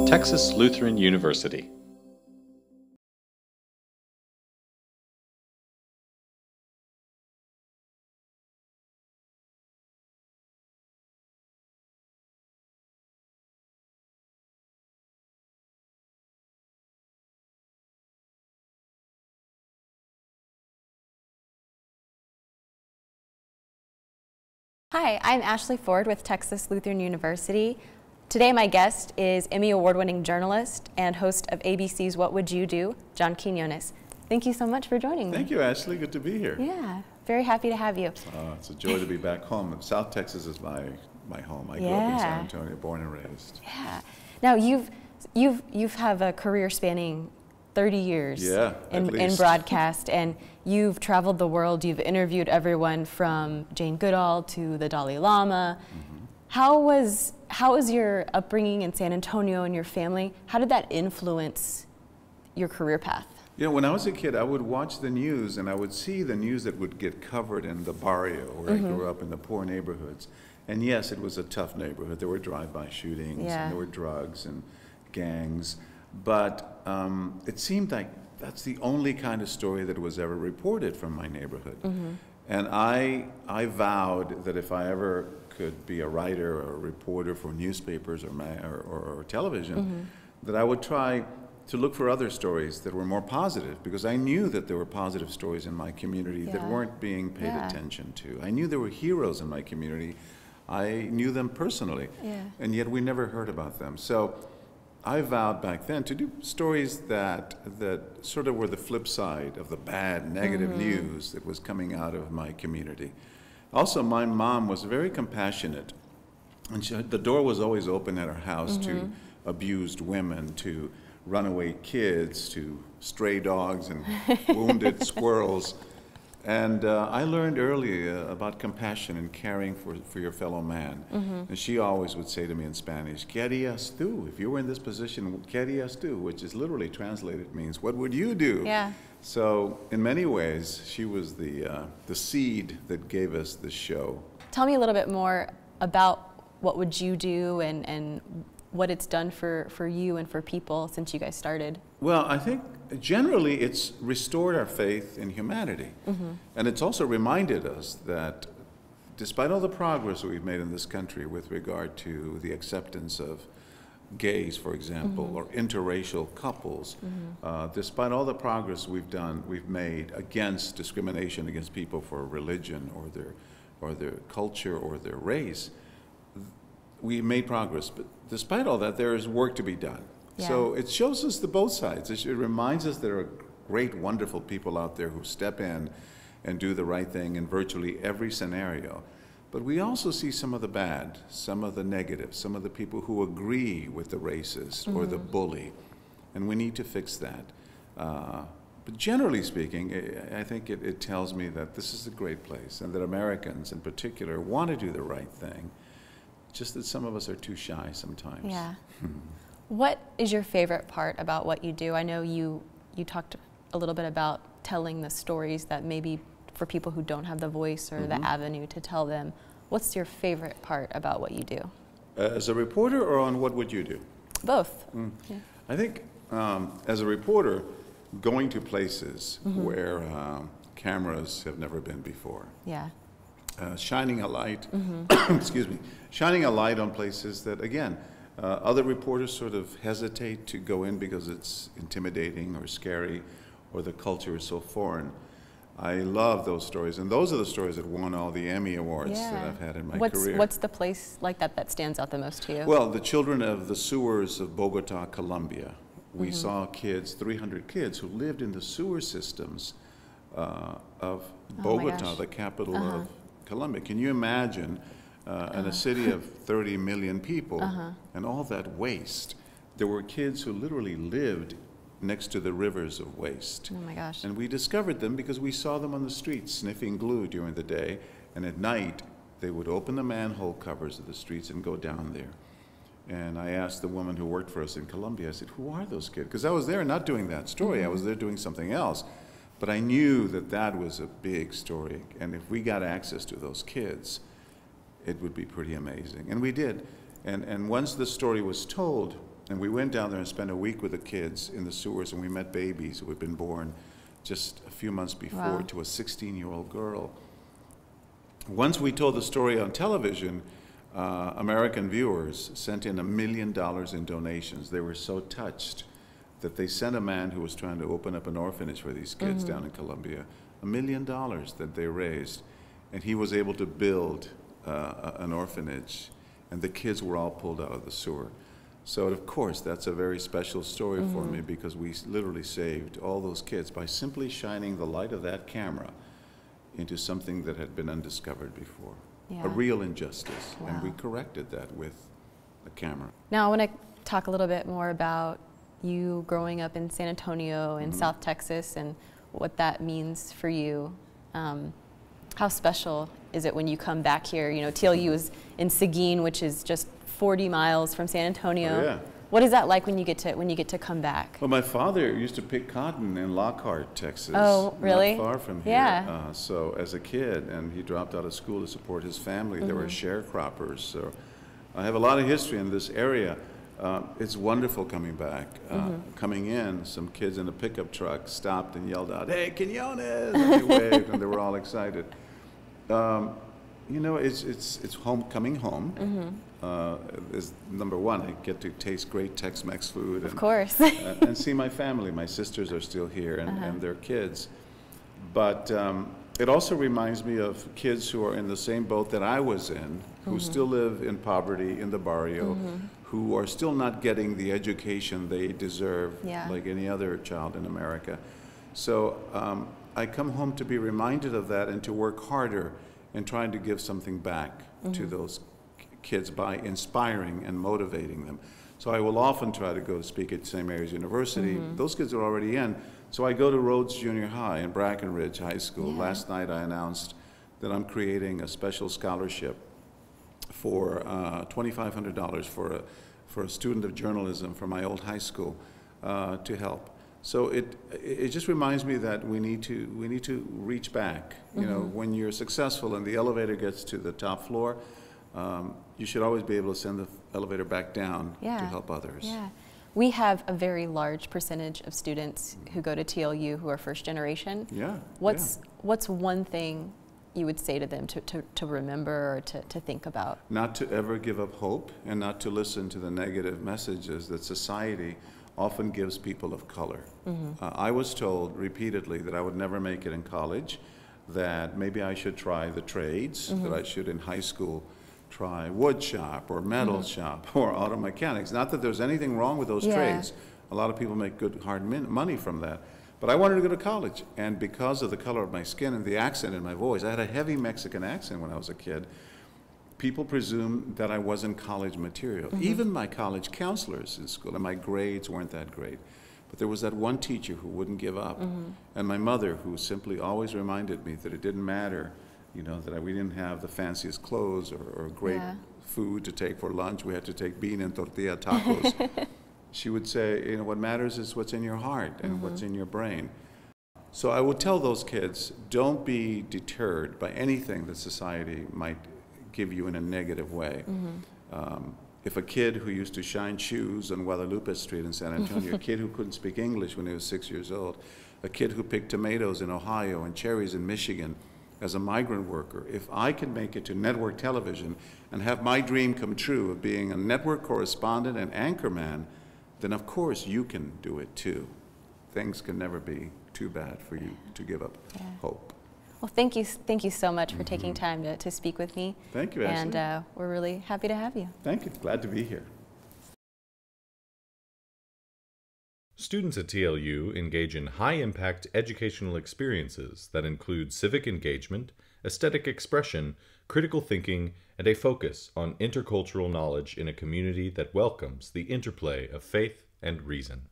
Texas Lutheran University. Hi, I'm Ashlie Ford with Texas Lutheran University. Today my guest is Emmy Award-winning journalist and host of ABC's What Would You Do, John Quiñones. Thank you so much for joining me. Thank you, Ashlie. Good to be here. Yeah, very happy to have you. It's a joy to be back home. South Texas is my home. I grew up in San Antonio, born and raised. Yeah. Now you've have a career spanning 30 years in broadcast, and you've traveled the world. You've interviewed everyone from Jane Goodall to the Dalai Lama. Mm-hmm. How was your upbringing in San Antonio and your family? How did that influence your career path? Yeah, when I was a kid, I would watch the news, and I would see the news that would get covered in the barrio where I grew up, in the poor neighborhoods. And yes, it was a tough neighborhood. There were drive-by shootings, and there were drugs and gangs. But it seemed like that's the only kind of story that was ever reported from my neighborhood. Mm-hmm. And I vowed that if I ever could be a writer or a reporter for newspapers or television, that I would try to look for other stories that were more positive, because I knew that there were positive stories in my community that weren't being paid attention to. I knew there were heroes in my community. I knew them personally, and yet we never heard about them. So I vowed back then to do stories that sort of were the flip side of the bad, negative news that was coming out of my community. Also, my mom was very compassionate, and the door was always open at her house to abused women, to runaway kids, to stray dogs and wounded squirrels. And I learned early about compassion and caring for your fellow man. And she always would say to me in Spanish, ¿Qué harías tú? If you were in this position, ¿qué harías tú? Which is literally translated means, what would you do? Yeah. So in many ways, she was the seed that gave us this show. Tell me a little bit more about What Would You Do and what it's done for you and for people since you guys started. Well, I think generally it's restored our faith in humanity. And it's also reminded us that despite all the progress we've made in this country with regard to the acceptance of gays, for example, or interracial couples, despite all the progress we've made against discrimination against people for religion or their culture or their race, we made progress. But despite all that, there is work to be done. So it shows us the both sides. It reminds us there are great, wonderful people out there who step in and do the right thing in virtually every scenario. But we also see some of the bad, some of the negative, some of the people who agree with the racist or the bully. And we need to fix that. But generally speaking, I think it tells me that this is a great place and that Americans in particular want to do the right thing. Just that some of us are too shy sometimes. Yeah. What is your favorite part about what you do? I know you talked a little bit about telling the stories that maybe for people who don't have the voice or the avenue to tell them. What's your favorite part about what you do? As a reporter or on What Would You Do? Both. Yeah. I think as a reporter, going to places where cameras have never been before. Yeah. Shining a light, excuse me, shining a light on places that, again, other reporters sort of hesitate to go in because it's intimidating or scary or the culture is so foreign. I love those stories, and those are the stories that won all the Emmy Awards that I've had in my career. What's the place like that stands out the most to you? Well, the children of the sewers of Bogota, Colombia. We saw kids, 300 kids, who lived in the sewer systems of Bogota, the capital of Colombia. Can you imagine in a city of 30 million people and all that waste? There were kids who literally lived next to the rivers of waste. Oh my gosh. And we discovered them because we saw them on the streets sniffing glue during the day, and at night they would open the manhole covers of the streets and go down there. And I asked the woman who worked for us in Colombia, I said, who are those kids? Because I was there not doing that story, I was there doing something else. But I knew that that was a big story, and if we got access to those kids, it would be pretty amazing. And we did. And once the story was told, and we went down there and spent a week with the kids in the sewers, and we met babies who had been born just a few months before. Wow. To a 16-year-old girl. Once we told the story on television, American viewers sent in $1 million in donations. They were so touched that they sent a man who was trying to open up an orphanage for these kids down in Colombia, $1 million that they raised, and he was able to build an orphanage, and the kids were all pulled out of the sewer. So of course that's a very special story for me, because we literally saved all those kids by simply shining the light of that camera into something that had been undiscovered before. Yeah. A real injustice. Wow. And we corrected that with a camera. Now I want to talk a little bit more about you growing up in San Antonio in South Texas and what that means for you. How special is it when you come back here? You know, TLU is in Seguin, which is just 40 miles from San Antonio. Oh, yeah. What is that like when you get to come back? Well, my father used to pick cotton in Lockhart, Texas. Oh, really? Not far from here. Yeah. So as a kid, and he dropped out of school to support his family. There were sharecroppers. So I have a lot of history in this area. It's wonderful coming back. Coming in, some kids in a pickup truck stopped and yelled out, "Hey, Quiñones!" And they waved, and they were all excited. You know, it's home, coming home. Is number one. I get to taste great Tex-Mex food. Of course. And see my family. My sisters are still here, and their kids. But it also reminds me of kids who are in the same boat that I was in, who still live in poverty in the barrio, who are still not getting the education they deserve, like any other child in America. So I come home to be reminded of that and to work harder in trying to give something back to those kids by inspiring and motivating them. So I will often try to go speak at St. Mary's University. Those kids are already in. So I go to Rhodes Junior High and Brackenridge High School. Last night I announced that I'm creating a special scholarship for $2,500 for a student of journalism from my old high school to help. So it just reminds me that we need to reach back. You know, when you're successful and the elevator gets to the top floor, you should always be able to send the elevator back down to help others. Yeah. We have a very large percentage of students who go to TLU who are first generation. Yeah. What's one thing you would say to them to remember or to think about? Not to ever give up hope, and not to listen to the negative messages that society often gives people of color. I was told repeatedly that I would never make it in college, that maybe I should try the trades, that I should in high school try wood shop or metal shop or auto mechanics. Not that there's anything wrong with those trades. A lot of people make good hard money from that. But I wanted to go to college, and because of the color of my skin and the accent in my voice, I had a heavy Mexican accent when I was a kid, people presumed that I wasn't college material. Even my college counselors in school, and my grades weren't that great. But there was that one teacher who wouldn't give up, and my mother who simply always reminded me that it didn't matter, you know, that we didn't have the fanciest clothes or great food to take for lunch. We had to take bean and tortilla tacos. She would say, you know, what matters is what's in your heart and what's in your brain. So I would tell those kids, don't be deterred by anything that society might give you in a negative way. If a kid who used to shine shoes on Guadalupe Street in San Antonio, a kid who couldn't speak English when he was 6 years old, a kid who picked tomatoes in Ohio and cherries in Michigan as a migrant worker, if I can make it to network television and have my dream come true of being a network correspondent and anchorman, then of course you can do it too. Things can never be too bad for you to give up hope. Well, thank you so much for taking time to speak with me. Thank you, Ashlie. And we're really happy to have you. Thank you. Glad to be here. Students at TLU engage in high-impact educational experiences that include civic engagement, aesthetic expression, critical thinking, and a focus on intercultural knowledge in a community that welcomes the interplay of faith and reason.